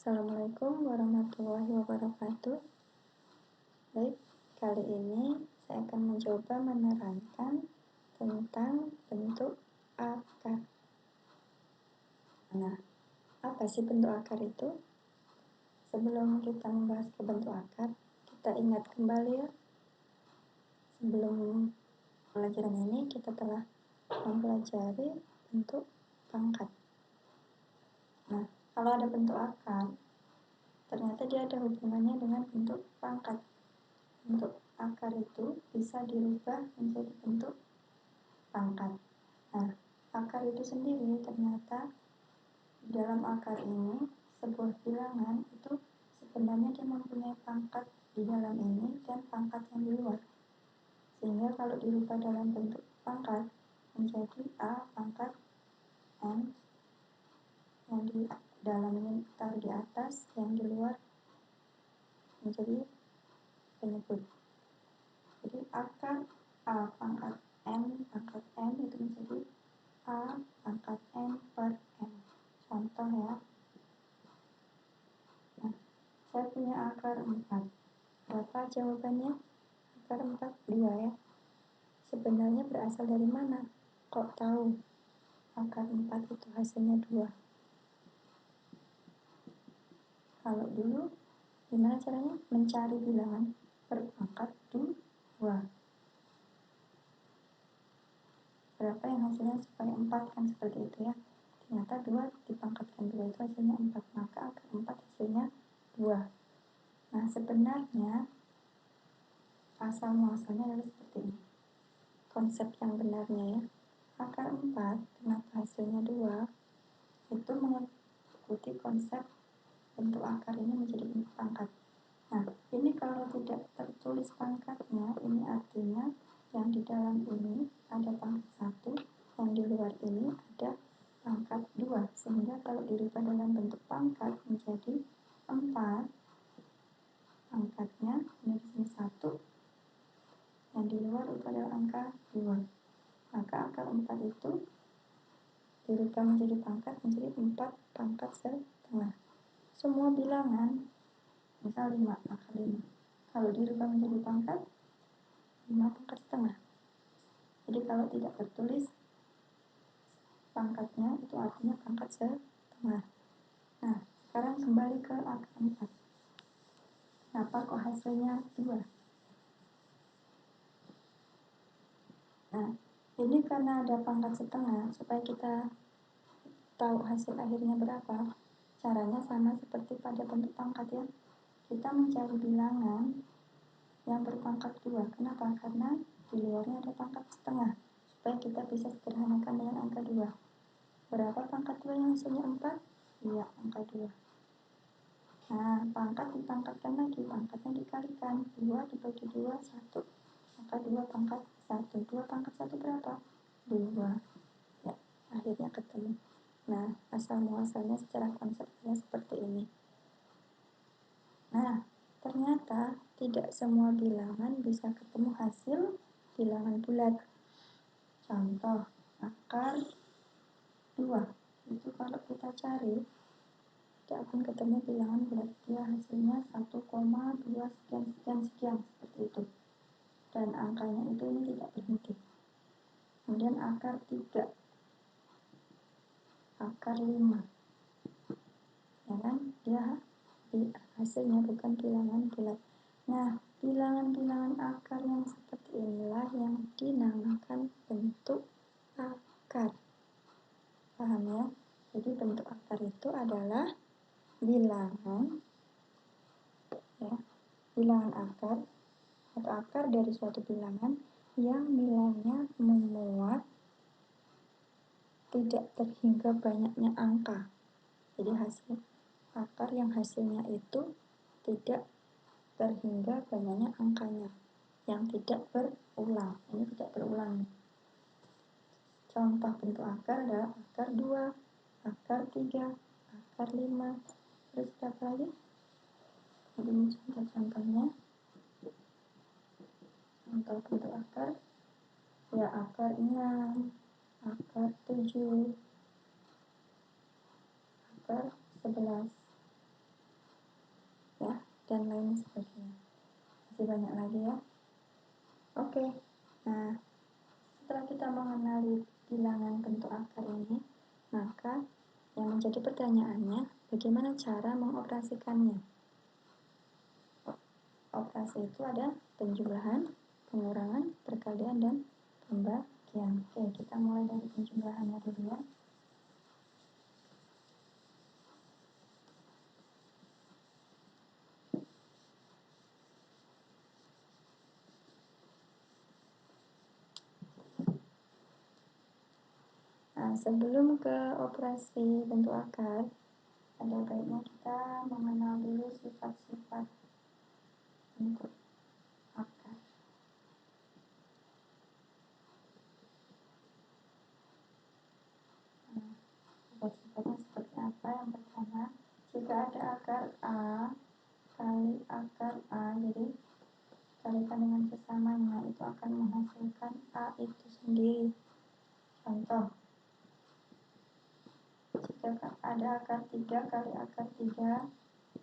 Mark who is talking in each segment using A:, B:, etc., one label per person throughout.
A: Assalamualaikum warahmatullahi wabarakatuh. Baik, kali ini saya akan mencoba menerangkan tentang bentuk akar. Nah, apa sih bentuk akar itu? Sebelum kita membahas ke bentuk akar, kita ingat kembali ya. Sebelum pelajaran ini kita telah mempelajari bentuk pangkat. Nah, kalau ada bentuk akar, ternyata dia ada hubungannya dengan bentuk pangkat. Bentuk akar itu bisa dirubah menjadi bentuk pangkat. Nah, akar itu sendiri ternyata dalam akar ini sebuah bilangan itu sebenarnya dia mempunyai pangkat di dalam ini dan pangkat yang di luar. Sehingga kalau dirubah dalam bentuk pangkat menjadi A pangkat N, yang di dalam ini taruh di atas, yang di luar menjadi penyebut. Jadi akar A pangkat N itu menjadi A pangkat N per N. Contoh ya. Nah, saya punya akar 4. Berapa jawabannya? Akar 4, 2 ya. Sebenarnya berasal dari mana? Kok tahu akar 4 itu hasilnya 2? Kalau dulu gimana caranya? Mencari bilangan berpangkat 2. Berapa yang hasilnya supaya 4 kan seperti itu ya. Ternyata 2 dipangkatkan 2 itu hasilnya 4. Maka akar 4 hasilnya 2. Nah, sebenarnya asal muasalnya adalah seperti ini. Konsep yang benarnya ya. Akar 4 kenapa hasilnya 2? Itu mengikuti konsep bentuk akar ini menjadi bentuk pangkat. Nah, ini kalau tidak tertulis pangkatnya, ini artinya yang di dalam ini ada pangkat 1, yang di luar ini ada pangkat 2. Sehingga kalau dirubah dalam bentuk pangkat menjadi 4, pangkatnya ini di sini 1, yang di luar itu adalah angka 2. Maka akar 4 itu dirubah menjadi pangkat menjadi 4 pangkat setengah. Semua bilangan, misal 5, maka 5. Kalau dirubah menjadi pangkat, 5 pangkat setengah. Jadi kalau tidak tertulis pangkatnya, itu artinya pangkat setengah. Nah, sekarang kembali ke akar 4. Kenapa kok hasilnya 2? Nah, ini karena ada pangkat setengah, supaya kita tahu hasil akhirnya berapa. Caranya sama seperti pada bentuk pangkat ya. Kita mencari bilangan yang berpangkat 2. Kenapa? Karena di luarnya ada pangkat setengah, supaya kita bisa sederhanakan dengan angka 2. Berapa pangkat 2 yang hasilnya 4? Iya, angka 2. Nah, pangkat dipangkatkan lagi, pangkatnya dikalikan. 2 dibagi 2, 1. Maka 2 pangkat 1. 2 pangkat 1 berapa? 2. Ya, akhirnya ketemu. Nah, asal muasalnya secara konsep adalah seperti ini. Nah, ternyata tidak semua bilangan bisa ketemu hasil bilangan bulat. Contoh, akar 2. Itu kalau kita cari, tidak akan ketemu bilangan bulat. Dia hasilnya 1,2 sekian seperti itu. Dan angkanya itu ini tidak berhenti. Kemudian akar 3, akar 5. Ya kan? Dia hasilnya bukan bilangan bulat. Nah, bilangan-bilangan akar yang seperti inilah yang dinamakan bentuk akar. Paham ya? Jadi bentuk akar itu adalah bilangan ya, bilangan akar atau akar dari suatu bilangan yang nilainya memuat tidak terhingga banyaknya angka. Jadi hasil akar yang hasilnya itu tidak terhingga banyaknya angkanya, yang tidak berulang. Ini tidak berulang. Contoh bentuk akar adalah akar 2, akar 3, akar 5. Terus berapa lagi? Ini contoh-contohnya. Contoh bentuk akar ya, akar 6, akar 7, akar 11. dan lain sebagainya. Masih banyak lagi ya. Oke, nah setelah kita mengenali bilangan bentuk akar ini, maka yang menjadi pertanyaannya, bagaimana cara mengoperasikannya? Operasi itu ada penjumlahan, pengurangan, perkalian, dan pembagian. Oke, kita mulai dari penjumlahannya dulu ya. Nah, sebelum ke operasi bentuk akar, ada baiknya kita mengenal dulu sifat-sifat bentuk akar. Nah, sifat-sifatnya seperti apa? Yang pertama, jika ada akar A kali akar A, jadi kalikan dengan sesamanya, itu akan menghasilkan A itu sendiri. Contoh, jika ada akar 3 kali akar 3,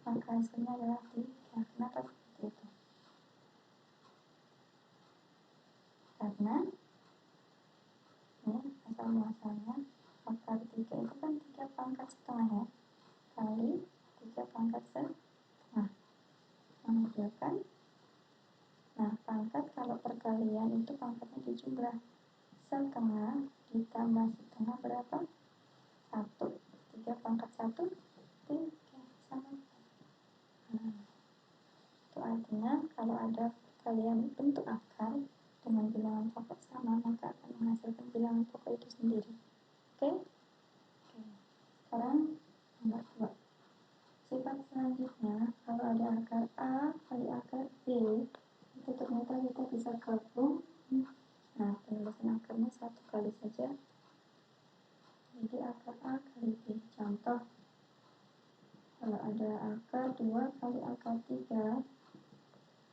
A: maka hasilnya adalah 3. Kenapa seperti itu? Karena ini asal-muasalnya akar 3 itu kan 3 pangkat setengah ya, kali 3 pangkat setengah menghasilkan. Nah, pangkat kalau perkalian itu pangkatnya dijumlah. Setengah ditambah setengah berapa? 1. 3 pangkat 1, 3, sama. Nah, itu artinya kalau ada perkalian bentuk akar dengan bilangan pokok sama, maka akan menghasilkan bilangan pokok itu sendiri. Oke? Sekarang nomor 2. Sifat selanjutnya, kalau ada akar A kali akar B, itu ternyata kita bisa gabung. Nah, penulisan akarnya 1 kali saja, jadi akar A kali B. Contoh, kalau ada akar 2 kali akar 3,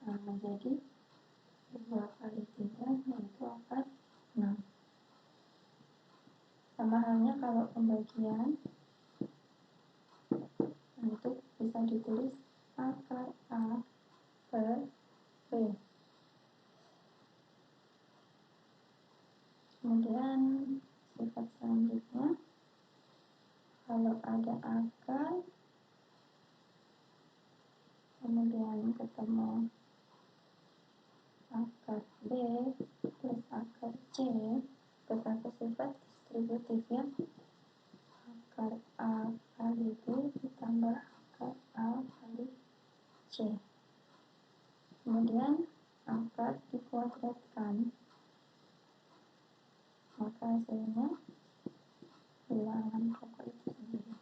A: nah menjadi 2 kali 3, yaitu akar 6. Sama halnya kalau pembagian, itu bisa ditulis akar A per B. Kemudian sifat selanjutnya, kalau ada akar kemudian ketemu akar B plus akar C, berlaku sifat distributif ya. Akar A kali B ditambah akar A kali C. Kemudian akar dikuadratkan, maka hasilnya bilangan pokok itu sendiri.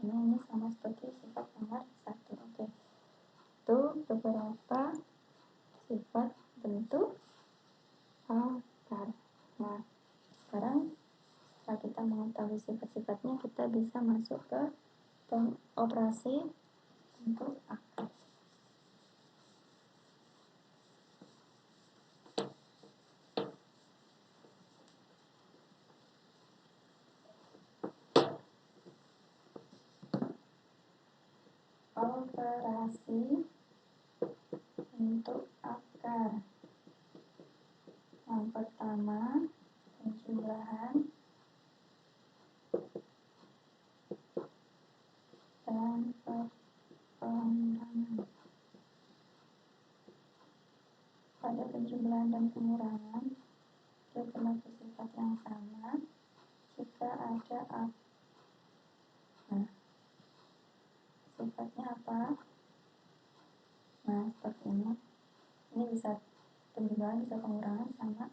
A: Ini sama seperti sifat nomor 1. Oke, itu beberapa sifat bentuk akar. Nah, sekarang setelah kita mengetahui sifat-sifatnya, kita bisa masuk ke operasi bentuk akar. Operasi bentuk akar. Yang pertama, penjumlahan dan pengurangan. Pada penjumlahan dan pengurangan, itu berlaku sifat yang sama jika ada nah, sifatnya apa? Nah, seperti ini. Ini bisa penjumlahan, bisa pengurangan, sama.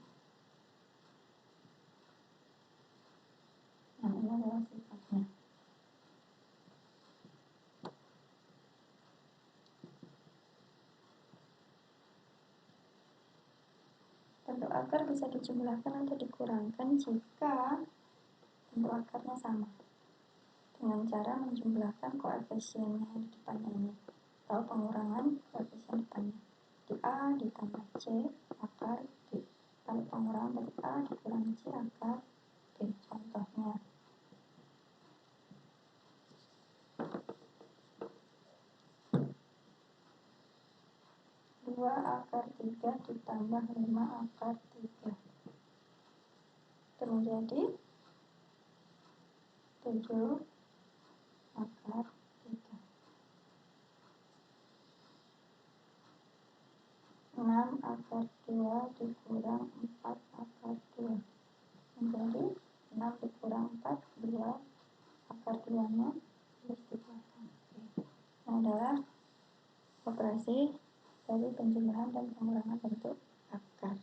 A: Nah, ini adalah sifatnya. Bentuk akar bisa dijumlahkan atau dikurangkan jika bentuk akarnya sama, dengan cara menjumlahkan koefisiennya yang di depannya ini, atau pengurangan koefisien depannya. Di A ditambah C akar B. Kalau pengurangan dari A dikurangi C akar B. Contohnya, 2 akar 3 ditambah 5 akar 3 itu menjadi 7 akar 3. 6 akar 2 dikurang 4 akar 2 menjadi 6 dikurang 4, 2 akar 2 nya harus dikeluarkan. Ini adalah operasi dari penjumlahan dan pengurangan bentuk akar.